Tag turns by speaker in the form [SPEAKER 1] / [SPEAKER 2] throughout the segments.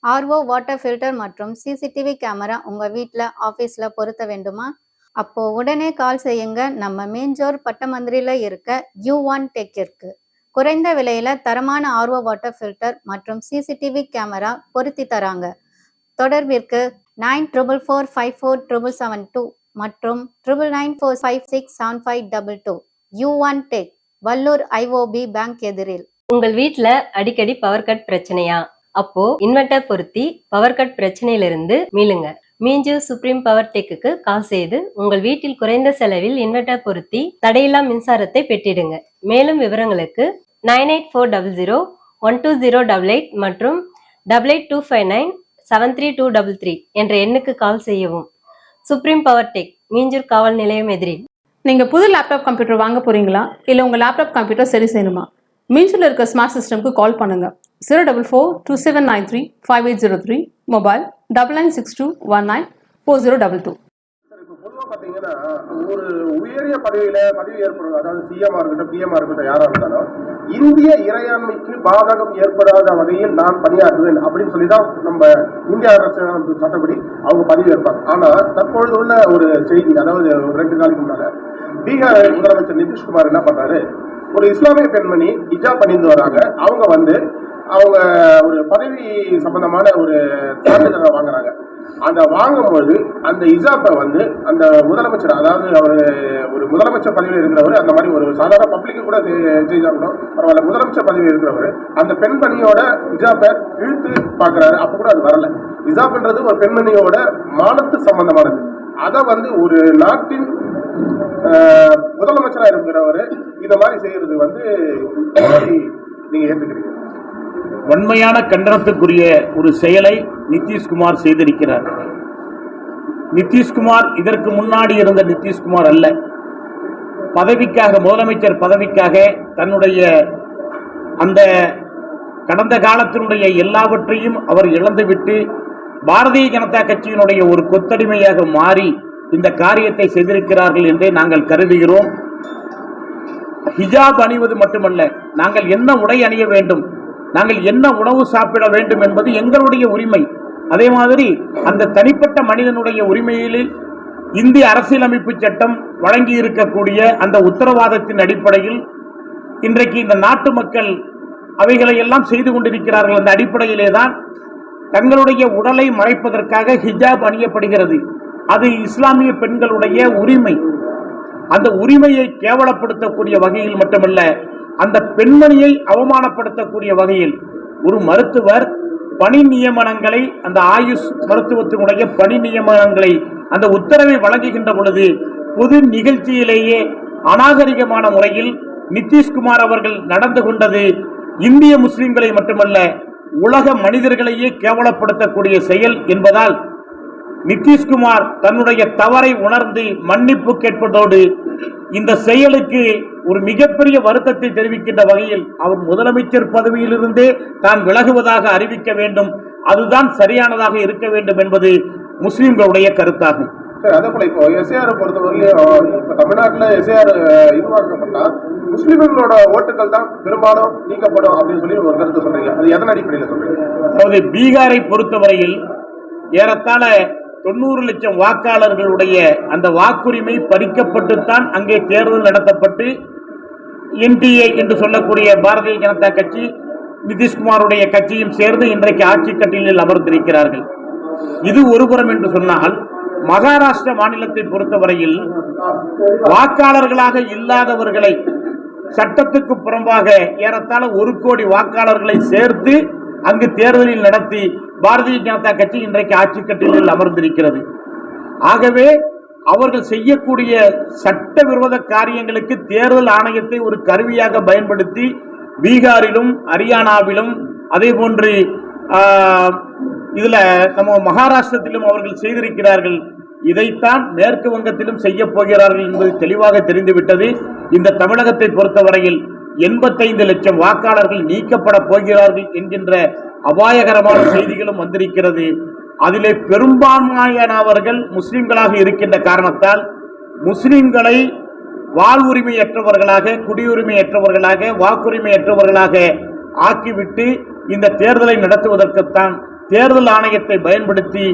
[SPEAKER 1] RO water filter மற்றும் CCTV camera உங்க வீட்ல, ஆபீஸ்ல பொருத்த வேண்டுமா? அப்போ உடனே கால் செய்யுங்க நம்ம மேஞ்சோர் பட்டமந்திரில இருக்க U1 டெக்கிற்கு. குறைந்த விலையில தரமான ஆர்ஓ வாட்டர் ஃபில்டர் மற்றும் சிசிடிவி கேமரா பொருத்தி தராங்க. தொடர்பிற்கு 9444547772 மற்றும் 9994567522. U1 tech, Vallur IOB bank எதிரில்.
[SPEAKER 2] உங்கள் வீட்ல அடிக்கடி பவர் கட் பிரச்சனையா? அப்போ இன்வெர்டர் பொருத்தி பவர் கட் பிரச்சனையிலிருந்து மீளுங்க. மீஞ்சூர் சுப்ரீம் பவர் டெக்குக்கு கால் செய்து உங்கள் வீட்டில் குறைந்த செலவில் இன்வெர்டர் பொருத்தி தடையில்லா மின்சாரத்தை பெற்றிடுங்க. மேலும் விவரங்களுக்கு 9840012088 மற்றும் 8825973233 என்ற எண்ணுக்கு கால் செய்யவும். சுப்ரீம் பவர் டெக், மீஞ்சூர் காவல் நிலையம் எதிரில்.
[SPEAKER 3] நீங்க புது லேப்டாப் கம்ப்யூட்டர் வாங்க போறீங்களா? இல்ல உங்க லேப்டாப் கம்ப்யூட்டர் சரி செய்யணுமா? மீஞ்சூர்ல இருக்க ஸ்மார்ட் சிஸ்டம்க்கு கால் பண்ணுங்க. 04427935803, மொபைல் 9962194022.
[SPEAKER 4] பொதுவாக பார்த்தீங்கன்னா ஒரு உயரிய பதவி ஏற்படுறது, அதாவது சிஎம்ஆ இருக்கட்டும், பிஎம்ஆ இருக்கட்டும், யாரா இருந்தாலும் இந்திய இறையாண்மைக்கு பாதகம் ஏற்படாத வகையில் நான் பணியாற்றுவேன் அப்படின்னு சொல்லிதான் நம்ம இந்திய அரசு சட்டப்படி அவங்க பதவி ஏற்பாங்க. ஆனா தற்பொழுது உள்ள ஒரு செய்தி, அதாவது 2 நாளைக்கு முன்னால பீகார் முதலமைச்சர் நிதிஷ்குமார் என்ன பண்றாரு, ஒரு இஸ்லாமிய பெண்மணி ஹிஜாப் அணிந்து வராங்க. அவங்க ஒரு பதவி சம்பந்தமான ஒரு சான்றிதழை வாங்குறாங்க. அந்த வாங்கும்போது அந்த ஹிஜாப்பை அந்த முதலமைச்சர், அதாவது அவர் ஒரு முதலமைச்சர் பதவியில் இருக்கிறவர், அந்த மாதிரி ஒரு சாதாரண பப்ளிக்கு கூட செய்தாலும் பரவாயில்ல, முதலமைச்சர் பதவியில் இருக்கிறவர் அந்த பெண்மணியோட ஹிஜாப்பை இழுத்து பார்க்கிறாரு. அப்ப கூட அது வரல. ஹிஜாப்ன்றது ஒரு பெண்மணியோட மானத்து சம்பந்தமானது. அதை ஒரு நாட்டின் முதலமைச்சராக இருக்கிறவர் இந்த மாதிரி செய்யறது நீங்க ஏற்றுக்கிறீங்க?
[SPEAKER 5] வன்மையான கண்டனத்துக்குரிய ஒரு செயலை நிதிஷ்குமார் செய்திருக்கிறார். நிதிஷ்குமார் இதற்கு முன்னாடி இருந்த நிதிஷ்குமார் அல்ல. பதவிக்காக, முதலமைச்சர் பதவிக்காக தன்னுடைய அந்த கடந்த காலத்தினுடைய எல்லாவற்றையும் அவர் இழந்துவிட்டு பாரதிய ஜனதா கட்சியினுடைய ஒரு கொத்தடிமையாக மாறி இந்த காரியத்தை செய்திருக்கிறார்கள் என்றே நாங்கள் கருதுகிறோம். ஹிஜாப் அணிவது மட்டுமல்ல, நாங்கள் என்ன உடை அணிய வேண்டும், நாங்கள் என்ன உணவு சாப்பிட வேண்டும் என்பது எங்களுடைய உரிமை. அதே மாதிரி அந்த தனிப்பட்ட மனிதனுடைய உரிமையில் இந்திய அரசியலமைப்பு சட்டம் வழங்கி இருக்கக்கூடிய அந்த உத்தரவாதத்தின் அடிப்படையில் இன்றைக்கு இந்த நாட்டு மக்கள் அவைகளை எல்லாம் செய்து கொண்டிருக்கிறார்கள். அந்த அடிப்படையிலே தான் தங்களுடைய உடலை மறைப்பதற்காக ஹிஜாப் அணியப்படுகிறது. அது இஸ்லாமிய பெண்களுடைய உரிமை. அந்த உரிமையை கேவலப்படுத்தக்கூடிய வகையில் மட்டுமல்ல, அந்த பெண்மணியை அவமானப்படுத்தக்கூடிய வகையில் ஒரு மருத்துவர் பணி நியமனங்களை, அந்த ஆயுஷ் மருத்துவத்தினுடைய பணி நியமனங்களை, அந்த உத்தரவை வழங்குகின்ற பொழுது பொது நிகழ்ச்சியிலேயே அநாகரிகமான முறையில் நிதிஷ்குமார் அவர்கள் நடந்து கொண்டது இந்திய முஸ்லிம்களை மட்டுமல்ல, உலக மனிதர்களையே கேவலப்படுத்தக்கூடிய செயல் என்பதால் நிதிஷ்குமார் தன்னுடைய தவறை உணர்ந்து மன்னிப்பு கேட்பதோடு இந்த செயலுக்கு ஒரு மிகப்பெரிய வருத்தத்தை தெரிவிக்கின்ற வகையில் அவர் முதலமைச்சர் பதவியிலிருந்தே தான் விலகுவதாக அறிவிக்க வேண்டும். அதுதான் சரியானதாக இருக்க வேண்டும் என்பது முஸ்லிம்களுடைய கருத்தாகும்.
[SPEAKER 4] அதே போல இப்போ எஸ்ஏஆர் பொறுத்தவரையிலும் இப்ப தமிழ்நாட்டில் எஸ்ஏஆர் இதுவாக்கப்பட்டா முஸ்லிம்களோட ஓட்டுகள் தான் பெரும்பாலும் நீக்கப்படும் அப்படின்னு சொல்லி ஒரு கருத்து சொல்றீங்க. அது எதன் அடிப்படையில் சொல்றீங்க?
[SPEAKER 5] அதாவது பீகாரை பொறுத்தவரையில் ஏறத்தாழ 90 லட்சம் வாக்காளர்களுடைய அந்த வாக்குரிமை பறிக்கப்பட்டுத்தான் அங்கே தேர்தல் நடத்தப்பட்டு என்டிஏ என்று சொல்லக்கூடிய பாரதிய ஜனதா கட்சி, நிதிஷ்குமாருடைய கட்சியும் சேர்ந்து இன்றைக்கு ஆட்சி கட்டிலில் அமர்ந்திருக்கிறார்கள். இது ஒருபுறம் என்று சொன்னால், மகாராஷ்டிரா மாநிலத்தை பொறுத்தவரையில் வாக்காளர்களாக இல்லாதவர்களை சட்டத்துக்கு புறம்பாக ஏறத்தாழ 1 கோடி வாக்காளர்களை சேர்த்து அங்கு தேர்தலில் நடத்தி பாரதிய ஜனதா கட்சி இன்றைக்கு ஆட்சி கட்டிலில் அமர்ந்திருக்கிறது. ஆகவே அவர்கள் செய்யக்கூடிய சட்டவிரோத காரியங்களுக்கு தேர்தல் ஆணையத்தை ஒரு கருவியாக பயன்படுத்தி பீகாரிலும் ஹரியானாவிலும் அதே போன்று இதுல நம்ம மகாராஷ்டிரத்திலும் அவர்கள் செய்திருக்கிறார்கள். இதைத்தான் மேற்கு வங்கத்திலும் செய்ய போகிறார்கள் என்பது தெளிவாக தெரிந்துவிட்டது. இந்த தமிழகத்தை பொறுத்தவரையில் 85 லட்சம் வாக்காளர்கள் நீக்கப்பட போகிறார்கள் என்கின்ற அபாயகரமான செய்திகளும் வந்திருக்கிறது. அதிலே பெரும்பான்மையானவர்கள் முஸ்லிம்களாக இருக்கின்ற காரணத்தால் முஸ்லிம்களை வாழ்வுரிமையற்றவர்களாக, குடியுரிமையற்றவர்களாக, வாக்குரிமையற்றவர்களாக ஆக்கிவிட்டு இந்த தேர்தலை நடத்துவதற்குத்தான் தேர்தல் ஆணையத்தை பயன்படுத்தி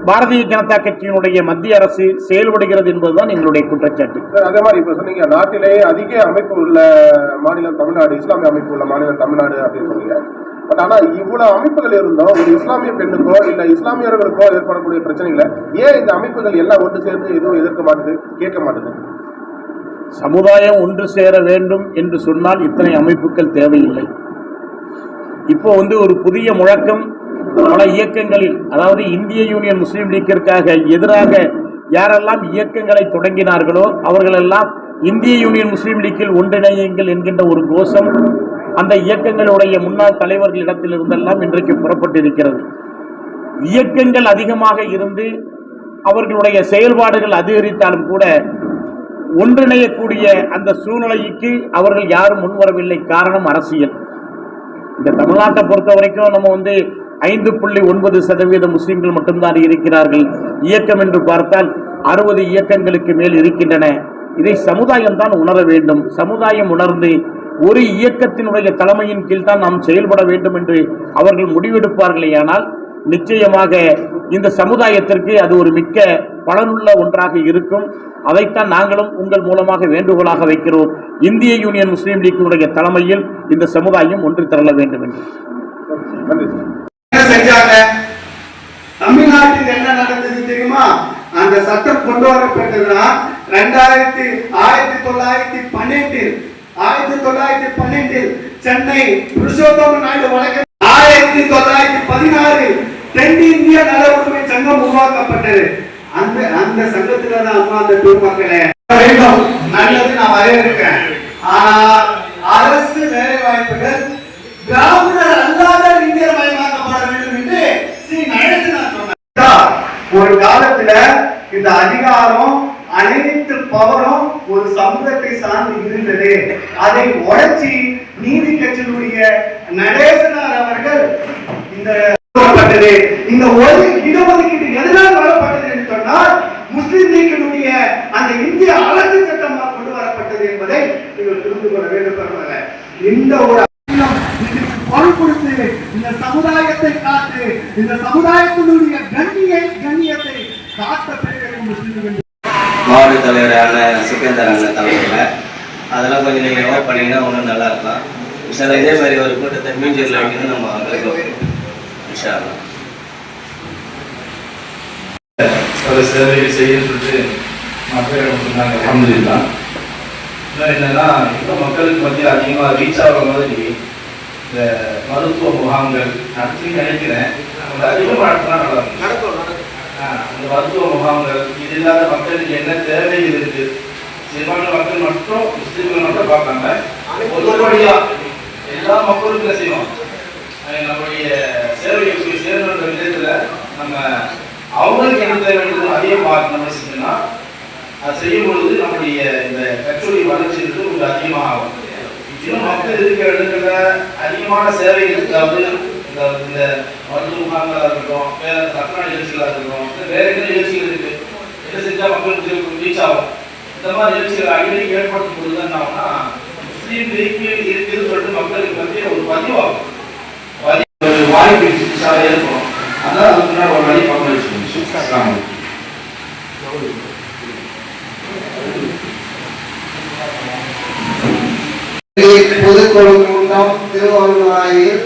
[SPEAKER 5] பாரதிய ஜனதா கட்சியினுடைய மத்திய அரசு செயல்படுகிறது என்பதுதான் எங்களுடைய குற்றச்சாட்டு.
[SPEAKER 4] அதே மாதிரி இப்ப சொன்னீங்க நாட்டிலேயே அதிக அமைப்பு உள்ள மாநிலம் தமிழ்நாடு, இஸ்லாமிய அமைப்பு உள்ள மாநிலம் தமிழ்நாடு அப்படின்னு சொன்னீங்க. பட் ஆனா இவ்வளவு அமைப்புகள் இருந்தோம், ஒரு இஸ்லாமிய பெண்ணுக்கோ இல்ல இஸ்லாமியர்களுக்கோ ஏற்படக்கூடிய பிரச்சனைகளை ஏன் இந்த அமைப்புகள் எல்லாம் ஒன்று சேர்ந்து எதுவும் எதிர்க்க மாட்டுது, கேட்க மாட்டுது?
[SPEAKER 5] சமுதாயம் ஒன்று சேர வேண்டும் என்று சொன்னால் இத்தனை அமைப்புகள் தேவையில்லை. இப்போ ஒரு புதிய முழக்கம் பல இயக்கங்களில், அதாவது இந்திய யூனியன் முஸ்லீம் லீக்கிற்காக எதிராக யாரெல்லாம் இயக்கங்களை தொடங்கினார்களோ அவர்களெல்லாம் இந்திய யூனியன் முஸ்லீம் லீக்கில் ஒன்றிணையுங்கள் என்கின்ற ஒரு கோஷம் அந்த இயக்கங்களுடைய முன்னாள் தலைவர்களிடத்தில் இருந்தெல்லாம் இன்றைக்கு புறப்பட்டிருக்கிறது. இயக்கங்கள் அதிகமாக இருந்து அவர்களுடைய செயல்பாடுகள் அதிகரித்தாலும் கூட ஒன்றிணையக்கூடிய அந்த சூழ்நிலைக்கு அவர்கள் யாரும் முன்வரவில்லை. காரணம் அரசியல். இந்த தமிழ்நாட்டை பொறுத்த வரைக்கும் நம்ம 5.9% முஸ்லிம்கள் மட்டும்தான் இருக்கிறார்கள். இயக்கம் என்று பார்த்தால் 60 இயக்கங்களுக்கு மேல் இருக்கின்றன. இதை சமுதாயம் தான் உணர வேண்டும். சமுதாயம் உணர்ந்து ஒரு இயக்கத்தினுடைய தலைமையின் கீழ் தான் நாம் செயல்பட வேண்டும் என்று அவர்கள் முடிவெடுப்பார்களேயானால் நிச்சயமாக இந்த சமுதாயத்திற்கு அது ஒரு மிக்க பலனுள்ள ஒன்றாக இருக்கும். அதைத்தான் நாங்களும் உங்கள் மூலமாக வேண்டுகோளாக வைக்கிறோம். இந்திய யூனியன் முஸ்லீம் லீக்கினுடைய தலைமையில் இந்த சமுதாயம் ஒன்று திரள வேண்டும் என்று.
[SPEAKER 6] செஞ்சாங்க. தமிழ்நாட்டில் என்ன நடந்தது தெரியுமா? அந்த சட்டம் கொண்டு வரப்பட்டதுன்னா 1912 சென்னை புருஷோத்தம நாயுடு வழக்கு 1916 தென்னிந்திய நல உரிமை சங்கம் உருவாக்கப்பட்டது. அந்த சங்கத்துல தான் அம்மா அந்த பெருமக்களே வேண்டும் நல்லது நான் வரவேற்கிறேன். ஆனால் அரசு வேலை வாய்ப்புகள் திராவிடர் அல்லாத இந்தியர் மயமாக்கப்பட வேண்டும் என்று ஸ்ரீ நடேசனார் சொன்னார். ஒரு காலத்துல இந்த அதிகாரம் அனைத்து பவரும் ஒரு சமூகத்தை சார்ந்து இருந்தது. அதை உடைச்சி நீதி கட்சியினுடைய நடேசனார் அவர்கள் இந்த இடஒதுக்கீடு எதனால் வரப்பட்டது என்று சொன்னால் முஸ்லிம் லீக்கினுடைய அந்த இந்திய அரசு சட்டமாக கொண்டு வரப்பட்டது என்பதை நீங்கள் புரிந்து கொள்ள வேண்டும். இந்த ஒரு பொருள் கொடுத்து இந்த சமுதாயத்தை காத்து இந்த சமுதாயத்தினுடைய கண்ணியத்தை காத்த பிறகு முஸ்லிம்கள்
[SPEAKER 7] மாவட்ட தலைவரான சிக்கந்தர் அண்ணன் தலைவர்கள் அதெல்லாம் கொஞ்சம் நீங்கள் நோட் பண்ணீங்கன்னா ஒன்றும் நல்லா இருக்கலாம். சில இதே மாதிரி ஒரு கூட்டத்தை மீஞ்சூரில் வைக்கணும் நம்ம
[SPEAKER 8] ஒரு சேவையை செய்ய சொல்லிட்டு மக்களிடம் சொன்னாங்க. அல்ஹம்துலில்லாஹ். என்னன்னா இப்போ மக்களுக்கு மத்தியில் அதிகமாக ரீச் ஆகிற மாதிரி இந்த மருத்துவ முகாம்கள் நடத்தி நினைக்கிறேன். அதிகமாக நடத்தினா நல்லா இருக்கும். அந்த மருத்துவ முகாம்கள் இது இல்லாத மக்களுக்கு என்ன தேவைகள் இருக்கு, சிறுபான்மை மக்கள் மட்டும் முஸ்லீம்கள் மட்டும் பார்க்காம பொதுப்படியா எல்லா மக்களுக்கும் என்ன செய்வோம், நம்முடைய சேவையை போய் சேர்ந்த விதத்துல நம்ம அவங்களுக்கு என்ன தேவைன்றது அதையே பார்த்து நம்ம செஞ்சோம்னா அது செய்யும் பொழுது நம்முடைய இந்த கட்சியுடைய வளர்ச்சி கொஞ்சம் அதிகமாக ஆகும். இன்னும் மக்கள் இருக்கிற இடத்துல அதிகமான சேவைகள், அதாவது இந்த மருத்துவ முகாம்களாக இருக்கட்டும், வேற சட்டமன்ற நிகழ்ச்சிகளாக இருக்கட்டும், வேற என்ன நிகழ்ச்சிகள் இருக்கு, என்ன செஞ்சா மக்களுக்கு ரீச் ஆகும், இந்த மாதிரி நிகழ்ச்சிகளை அடிக்கடி ஏற்படுத்தும் பொழுது என்ன ஆகும்னா முஸ்லீம் லீக்கு இருக்குன்னு சொல்லிட்டு மக்களுக்கு மத்திய ஒரு பதிவாகும், ஒரு வாய்ப்பு ஏற்படும். அதனால அதுக்கு முன்னாடி ஒரு வழி பார்க்க வச்சுக்கோங்க.
[SPEAKER 6] பொதுக்குழு கூட்டம் திருவாரூரில்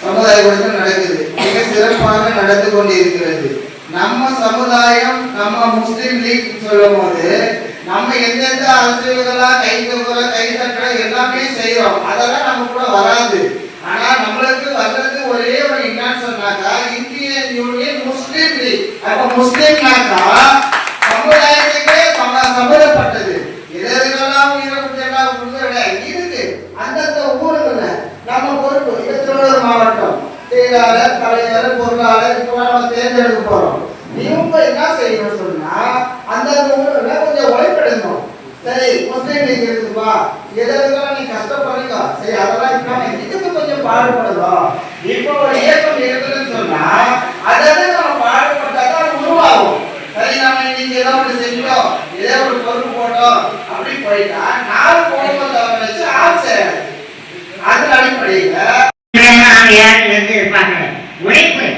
[SPEAKER 6] சமுதாய கூட்டம் நடக்குது. மிக சிறப்பாக நடந்து கொண்டிருக்கிறது. நம்ம சமுதாயம் நம்ம முஸ்லிம் லீக் சொல்லும் போது நம்ம எந்தெந்த அரசியல்களா கை தட்டுற எல்லாமே செய்யறோம். அதெல்லாம் நம்ம கூட வராது. ஆனா நம்மளுக்கு வர்றது ஒரே ஒரு என்னன்னு சொன்னாக்கா இந்தியன் யூனியன் முஸ்லிம் லீக். அப்ப முஸ்லிம்னாக்கா சமுதாயத்துக்கே சம்பந்தப்பட்டது. எதெல்லாம் உயிரெல்லாம் இருக்கு. அந்தந்த ஊருக்குள்ள நம்ம பொறுப்பு. திருவள்ளூர் மாவட்டம் செயலாளர், தலைவர், பொருளாளர் இப்பெல்லாம் நம்ம தேர்ந்தெடுக்க போறோம். இவங்க என்ன செய்யணும்னு சொன்னா அந்தந்த ஊருக்குள்ள கொஞ்சம் உழைப்பெடுக்கணும். சரி முஸ்லீம் லீக் இருக்குப்பா, எதெல்லாம் நீ கஷ்டப்படுறீங்க, சரி அதெல்லாம் இருக்காம இதுக்கு கொஞ்சம் பாடுபடுறோம். இப்போ ஒரு இயக்கம் இருக்குதுன்னு சொன்னா அதெல்லாம் நம்ம பாடுபட்டாதான் அது உருவாகும். சரி நம்ம இன்னைக்கு ஏதோ ஒன்று செஞ்சோம், ஏதோ ஒரு பொருள் போட்டோம் அப்படி போயிட்டா 4 குடும்பத்தை வச்சு ஆசை. அது அடிப்படையில் இருப்பாங்க.
[SPEAKER 9] உழைப்பு.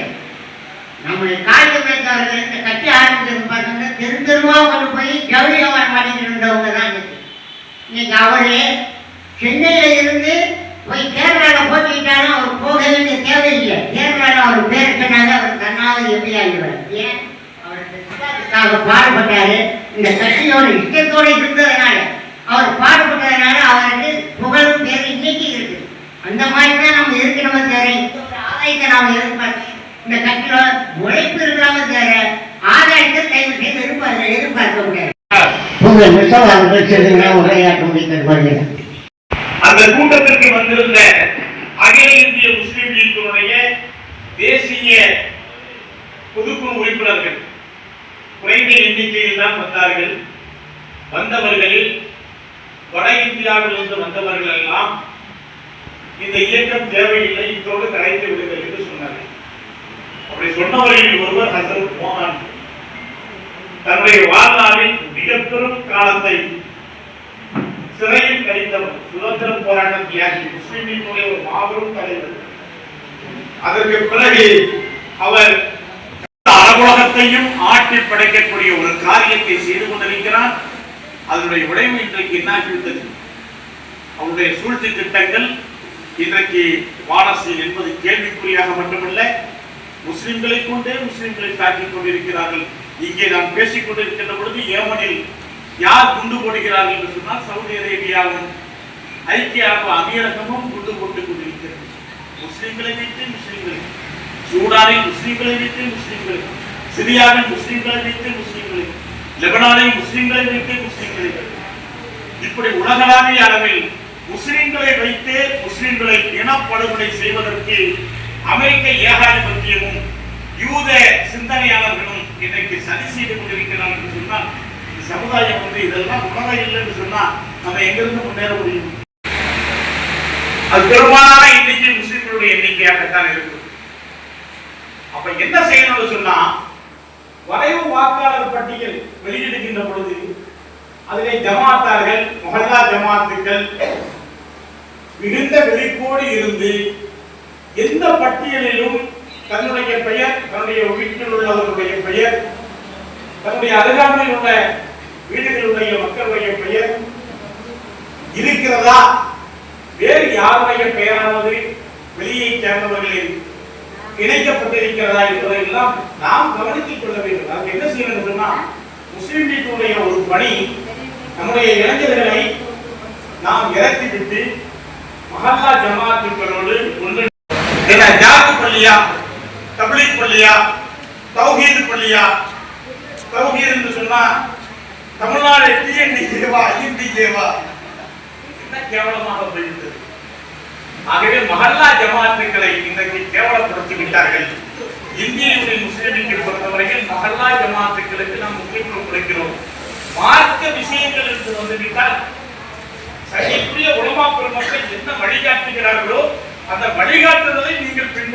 [SPEAKER 9] நம்முடைய காகிதமேத்தவர்கள் இந்த கட்சி ஆரம்பிச்சது பார்த்தீங்கன்னா தெருவா கொண்டு போய் ஜவுளி வியாபாரம் பண்ணிட்டு இருந்தவங்க தான் இன்னைக்கு அவரு சென்னையில இருந்து போய் கேரளாவில் போட்டிட்டாலும் அவர் போக வேண்டிய தேவையில்லை. கேரளாவில் அவர் பேர் சொன்னாங்க, அவர் தன்னால எப்படி ஆகிடுவார். ஏன் அவருக்கு பாடுபட்டாரு. இந்த கட்சியோட இஷ்டத்தோடு இருந்ததுனால, அவர் பாடுபட்டதுனால அவருக்கு புகழும் பேர் இன்னைக்கு இருக்கு. அந்த மாதிரி தான் நம்ம இருக்கணும். தேவை ஆதாயத்தை நாம எதிர்பார்க்க இந்த கட்சியில உழைப்பு இருக்கிறாங்க. தேவை ஆதாயத்தை கைது செய்து எதிர்பார்க்க முடியாது. உங்கள் மிஸ்ஸால் அவர்கள் செல்லுங்க உரையாற்ற முடிக்கிறது.
[SPEAKER 5] அந்த கூட்டத்திற்கு வந்திருந்த அகில இந்திய முஸ்லிம் லீக்கினுடைய தேசிய பொதுக்குழு உறுப்பினர்கள் குறைந்த எண்ணிக்கையில் தான் வந்தார்கள். வந்தவர்களில் வட இந்தியாவிலிருந்து வந்தவர்கள் எல்லாம் இந்த இயக்கம் தேவையில்லை, இதோடு கலைத்து விடுங்கள் என்று சொன்னார்கள். அப்படி சொன்னவர்களில் ஒருவர் ஹசரத் மோகன். தன்னுடைய வாழ்நாளில் மிக பெரும் காலத்தை சிறையில் கழித்தவர், சுதந்திர போராட்ட தியாகி, முஸ்லிமினுடைய ஒரு மாபெரும் தலைவர். அதற்கு பிறகு அவர் அரபுலகத்தையும் ஆட்டி படைக்கக்கூடிய ஒரு காரியத்தை செய்து கொண்டிருக்கிறார். அதனுடைய விளைவு இன்றைக்கு என்னாகிவிட்டது? அவருடைய சூழ்ச்சி திட்டங்கள் இன்றைக்கு வானசில் என்பது கேள்விக்குறியாக மட்டுமல்ல, முஸ்லிம்களை கொண்டே முஸ்லிம்களை தாக்கிக் கொண்டிருக்கிறார்கள். இங்கே நாம் பேசிக் கொண்டிருக்கின்ற பொழுது ஏமனில் யார் குண்டு போடுகிறார்கள் என்று சொன்னால் சவுதி அரேபியாவும் ஐக்கிய அரபு அமீரகமும் குண்டு போட்டுக் கொண்டிருக்கிறது. முஸ்லிம்களை வைத்து முஸ்லிம்களை, சூடானில் முஸ்லிம்களை வைத்து முஸ்லிம்களை, சிரியாவில் முஸ்லிம்களை வைத்து முஸ்லிம்களை, லெபனானில் முஸ்லிம்களை வைத்து முஸ்லிம்களை, இப்படி உலகளாவிய அளவில் முஸ்லிம்களை வைத்து முஸ்லிம்களை இனப்படுகொலை செய்வதற்கு அமெரிக்க ஏகாதிபத்தியமும் யூத சிந்தனையாளர்களும் இன்றைக்கு சதி செய்து கொண்டிருக்கிறார்கள் என்று சொன்னால், சமுதாயம் இதெல்லாம் உணர இல்லை என்று சொன்னா நம்ம எங்கிருந்து முன்னேற முடியும்? அது பெரும்பாலான எண்ணிக்கை முஸ்லிம்களுடைய எண்ணிக்கையாகத்தான் இருக்கு. அப்ப என்ன செய்யணும்னு சொன்னா, வரைவு வாக்காளர் பட்டியல் வெளியிடுகின்ற பொழுது அதிலே ஜமாத்தார்கள், மொஹல்லா ஜமாத்துக்கள் மிகுந்த விழிப்போடு இருந்து எந்த பட்டியலிலும் தன்னுடைய பெயர், தன்னுடைய வீட்டில் உள்ளவர்களுடைய பெயர், தன்னுடைய அருகாமையில் உள்ள வீடுகளுடைய மக்களுடைய பெயர் இருக்கிறதா, வேறு யாருடைய பெயரானது வெளியே சேர்ந்தவர்களில் இணைக்கப்பட்டிருக்கிறதா என்பதையெல்லாம் நாம் கவனித்துக் கொள்ள வேண்டும். அதுக்கு என்ன செய்யணும் சொன்னா, முஸ்லிம் லீக்குடைய ஒரு பணி, நம்முடைய இளைஞர்களை நாம் இறக்கிவிட்டு மஹல்லா ஜமாத்துக்களோடு ஒன்று ஜாத்து பள்ளியா, தப்லீக் பள்ளியா, தௌஹீது பள்ளியா. தௌஹீத் என்று சொன்னா தமிழ்நாடு டிஎன்டி சேவா, ஐஎன்டி சேவா, என்ன கேவலமாக போய்விட்டது. ஆகவே மஹல்லா ஜமாத்துக்களை இன்றைக்கு கேவலப்படுத்தி விட்டார்கள். இந்திய முஸ்லிம்களை பொறுத்தவரையில் மஹல்லா ஜமாத்துக்களுக்கு நாம் முக்கியத்துவம் கொடுக்கிறோம். மார்க்க விஷயங்கள் என்று வந்துவிட்டால் சகிப்புரிய உலமா பெருமக்கள் என்ன வழிகாட்டுகிறார்களோ அந்த வழிகாட்டுதலை நீங்கள் பின்